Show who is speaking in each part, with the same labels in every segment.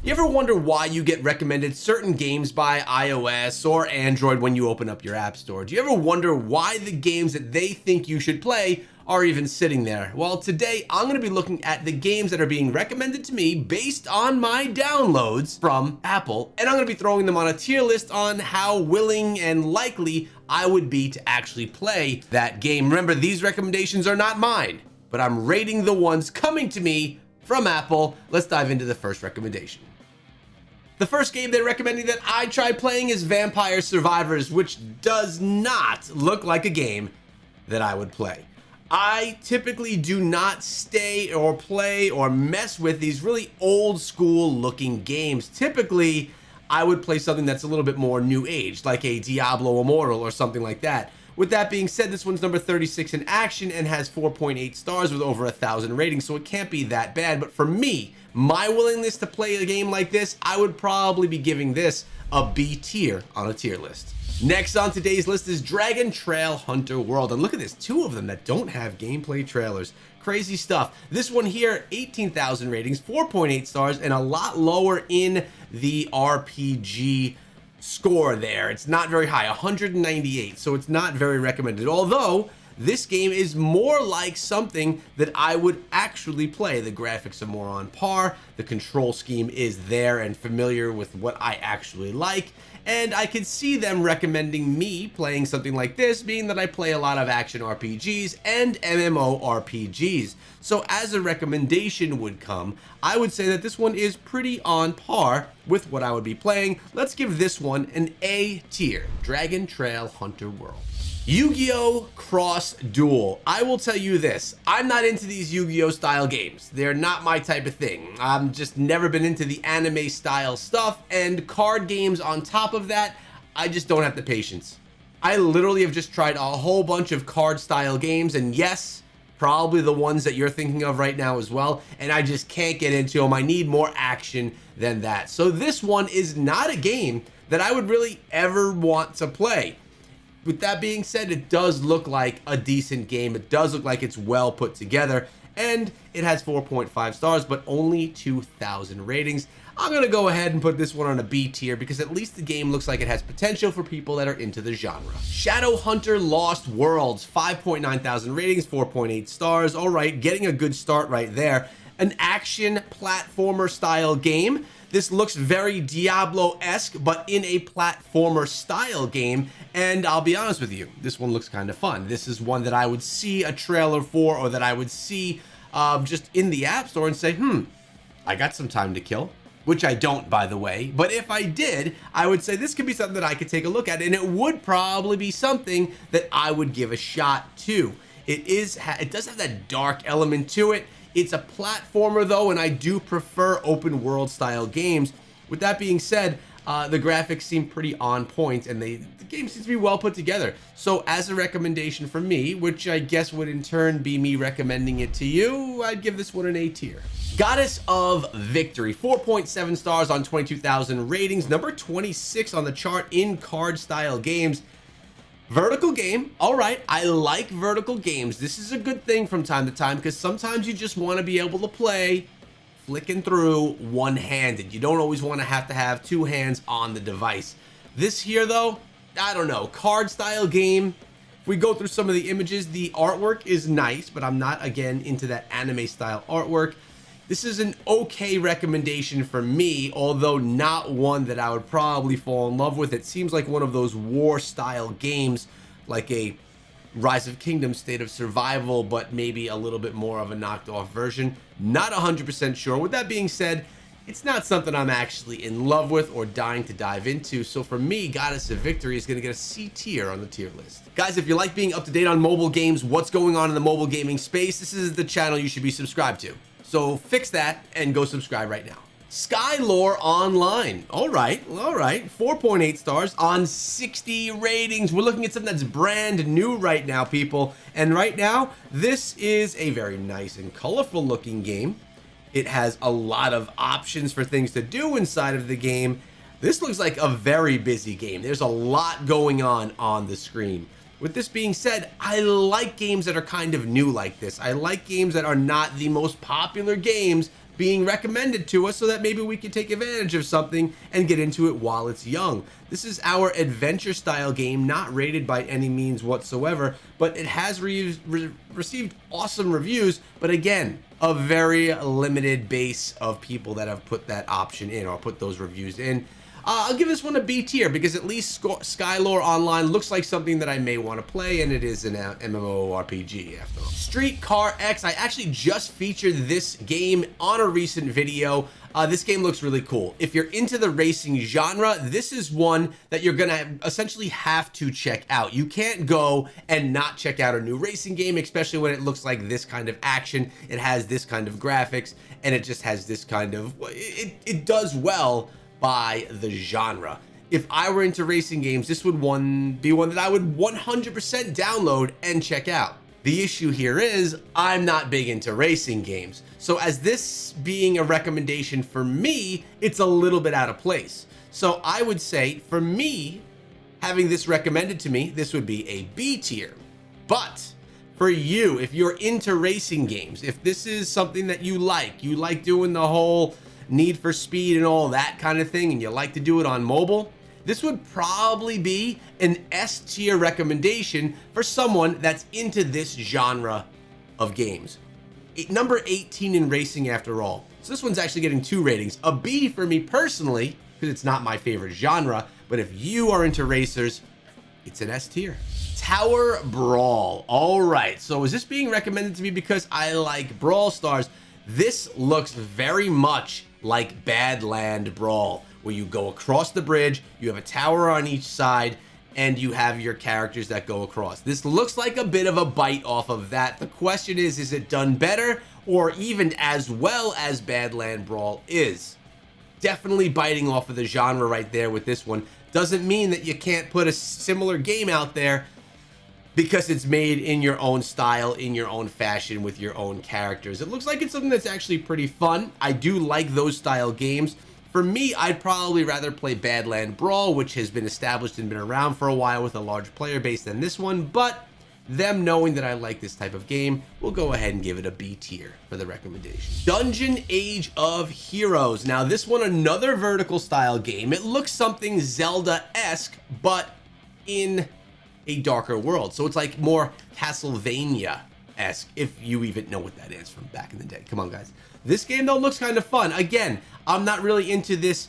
Speaker 1: You ever wonder why you get recommended certain games by iOS or Android when you open up your app store? Do you ever wonder why the games that they think you should play are even sitting there? Well, today I'm going to be looking at the games that are being recommended to me based on my downloads from Apple, and I'm going to be throwing them on a tier list on how willing and likely I would be to actually play that game. Remember, these recommendations are not mine, but I'm rating the ones coming to me from Apple. Let's dive into the first recommendation. The first game they're recommending that I try playing is Vampire Survivors, which does not look like a game that I would play. I typically do not stay or play or mess with these really old school looking games. Typically, I would play something that's a little bit more new age, like a Diablo Immortal or something like that. With that being said, this one's number 36 in action and has 4.8 stars with over 1,000 ratings, so it can't be that bad. But for me, my willingness to play a game like this, I would probably be giving this a B tier on a tier list. Next on today's list is Dragon Trail Hunter World. And look at this, 2 of them that don't have gameplay trailers. Crazy stuff. This one here, 18,000 ratings, 4.8 stars, and a lot lower in the RPG score there. It's not very high, 198, so it's not very recommended. Although, this game is more like something that I would actually play. The graphics are more on par, the control scheme is there and familiar with what I actually like, and I could see them recommending me playing something like this, being that I play a lot of action RPGs and MMORPGs. So as a recommendation would come, I would say that this one is pretty on par with what I would be playing. Let's give this one an A tier, Dragon Trail Hunter World. Yu-Gi-Oh! Cross Duel. I will tell you this, I'm not into these Yu-Gi-Oh! Style games. They're not my type of thing. I've just never been into the anime style stuff, and card games on top of that, I just don't have the patience. I literally have just tried a whole bunch of card style games, and yes, probably the ones that you're thinking of right now as well, and I just can't get into them. I need more action than that. So this one is not a game that I would really ever want to play. With that being said, it does look like a decent game. It does look like it's well put together, and it has 4.5 stars, but only 2,000 ratings. I'm gonna go ahead and put this one on a B tier because at least the game looks like it has potential for people that are into the genre. Shadowhunter Lost Worlds, 5.9 thousand ratings, 4.8 stars. All right, getting a good start right there. An action platformer style game. This looks very Diablo-esque, but in a platformer style game. And I'll be honest with you, this one looks kind of fun. This is one that I would see a trailer for, or that I would see just in the App Store and say, I got some time to kill. Which I don't, by the way. But if I did, I would say this could be something that I could take a look at, and it would probably be something that I would give a shot to. It does have that dark element to it. It's a platformer though, and I do prefer open world style games. With that being said, the graphics seem pretty on point, and the game seems to be well put together. So as a recommendation from me, which I guess would in turn be me recommending it to you, I'd give this one an A tier. Goddess of Victory, 4.7 stars on 22,000 ratings, number 26 on the chart in card style games. Vertical game, all right, I like vertical games. This is a good thing from time to time because sometimes you just want to be able to play flicking through one-handed. You don't always want to have 2 hands on the device. This here though, I don't know, card style game. If we go through some of the images, the artwork is nice, but I'm not, again, into that anime style artwork. This is an okay recommendation for me, although not one that I would probably fall in love with. It seems like one of those war style games, like a Rise of Kingdoms State of Survival, but maybe a little bit more of a knocked off version. Not 100% sure. With that being said, it's not something I'm actually in love with or dying to dive into. So for me, Goddess of Victory is going to get a C tier on the tier list. Guys, if you like being up to date on mobile games, what's going on in the mobile gaming space, this is the channel you should be subscribed to. So fix that and go subscribe right now. Skylore Online. All right. 4.8 stars on 60 ratings. We're looking at something that's brand new right now, people. And right now, this is a very nice and colorful looking game. It has a lot of options for things to do inside of the game. This looks like a very busy game. There's a lot going on the screen. With this being said, I like games that are kind of new like this. I like games that are not the most popular games being recommended to us so that maybe we can take advantage of something and get into it while it's young. This is our adventure style game, not rated by any means whatsoever, but it has received awesome reviews. But again, a very limited base of people that have put that option in or put those reviews in. I'll give this one a B tier because at least Skylore Online looks like something that I may want to play, and it is an MMORPG after all. Streetcar X, I actually just featured this game on a recent video. This game looks really cool. If you're into the racing genre, this is one that you're gonna essentially have to check out. You can't go and not check out a new racing game, especially when it looks like this kind of action. It has this kind of graphics, and it just has this kind of, it does well by the genre. If I were into racing games, this would be one that I would 100% download and check out. The issue here is I'm not big into racing games. So as this being a recommendation for me, it's a little bit out of place. So I would say for me, having this recommended to me, this would be a B tier. But for you, if you're into racing games, if this is something that you like doing the whole Need for Speed and all that kind of thing, and you like to do it on mobile, this would probably be an S tier recommendation for someone that's into this genre of games. Number 18 in racing after all. So this one's actually getting 2 ratings. A B for me personally, because it's not my favorite genre, but if you are into racers, it's an S tier. Tower Brawl. All right, so is this being recommended to me because I like Brawl Stars? This looks very much like Badland Brawl, where you go across the bridge, you have a tower on each side, and you have your characters that go across. This looks like a bit of a bite off of that. The question is it done better or even as well as Badland Brawl is? Definitely biting off of the genre right there with this one. Doesn't mean that you can't put a similar game out there because it's made in your own style, in your own fashion, with your own characters. It looks like it's something that's actually pretty fun. I do like those style games. For me, I'd probably rather play Badland Brawl, which has been established and been around for a while with a larger player base than this one, but them knowing that I like this type of game, we'll go ahead and give it a B tier for the recommendation. Dungeon Age of Heroes. Now this one, another vertical style game. It looks something Zelda-esque, but in a darker world. So it's like more Castlevania-esque, if you even know what that is from back in the day. Come on, guys. This game, though, looks kind of fun. Again, I'm not really into this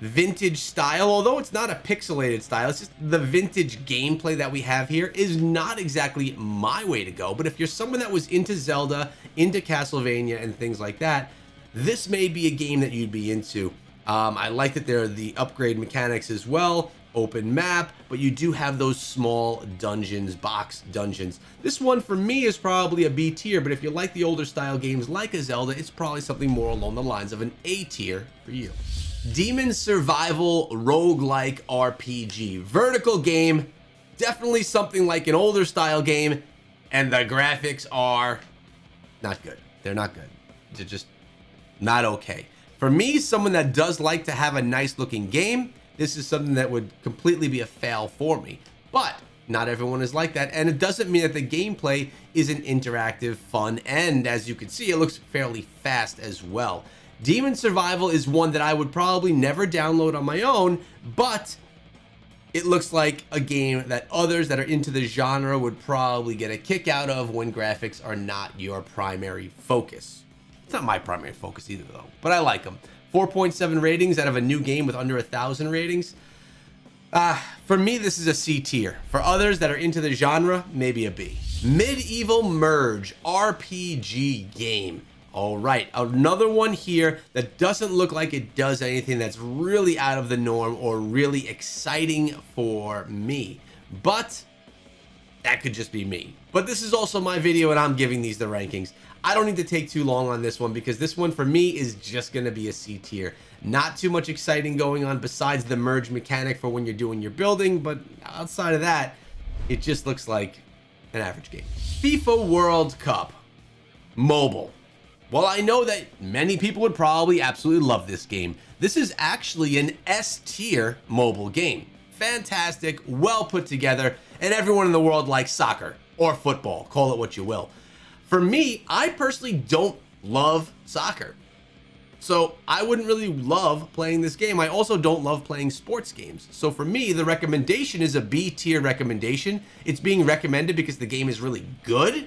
Speaker 1: vintage style, although it's not a pixelated style. It's just the vintage gameplay that we have here is not exactly my way to go. But if you're someone that was into Zelda, into Castlevania, and things like that, this may be a game that you'd be into. I like that there are the upgrade mechanics as well. Open map, but you do have those small dungeons, box dungeons. This one for me is probably a B tier, but if you like the older style games like a Zelda, it's probably something more along the lines of an A tier for you. Demon Survival Roguelike RPG. Vertical game, definitely something like an older style game, and the graphics are not good. They're not good. They're just not okay. For me, someone that does like to have a nice looking game, this is something that would completely be a fail for me. But not everyone is like that, and it doesn't mean that the gameplay isn't interactive, fun, and as you can see, it looks fairly fast as well. Demon Survival is one that I would probably never download on my own, but it looks like a game that others that are into the genre would probably get a kick out of when graphics are not your primary focus. It's not my primary focus either, though, but I like them. 4.7 ratings out of a new game with under 1,000 ratings. For me, this is a C tier. For others that are into the genre, maybe a B. Medieval Merge RPG game. All right, another one here that doesn't look like it does anything that's really out of the norm or really exciting for me. But that could just be me. But this is also my video and I'm giving these the rankings. I don't need to take too long on this one because this one for me is just going to be a C tier. Not too much exciting going on besides the merge mechanic for when you're doing your building, but outside of that, it just looks like an average game. FIFA World Cup Mobile. Well, I know that many people would probably absolutely love this game. This is actually an S tier mobile game. Fantastic, well put together, and everyone in the world likes soccer or football, call it what you will. For me, I personally don't love soccer. So I wouldn't really love playing this game. I also don't love playing sports games. So for me, the recommendation is a B tier recommendation. It's being recommended because the game is really good,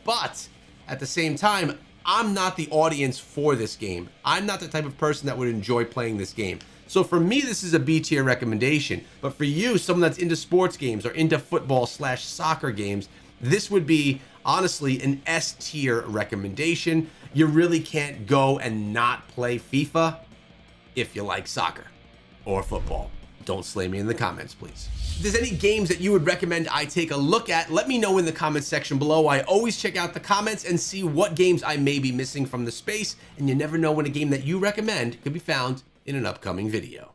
Speaker 1: but at the same time, I'm not the audience for this game. I'm not the type of person that would enjoy playing this game. So for me, this is a B tier recommendation. But for you, someone that's into sports games or into football/soccer games, this would be honestly an S tier recommendation. You really can't go and not play FIFA if you like soccer or football. Don't slay me in the comments, please. If there's any games that you would recommend I take a look at, let me know in the comments section below. I always check out the comments and see what games I may be missing from the space, and you never know when a game that you recommend could be found in an upcoming video.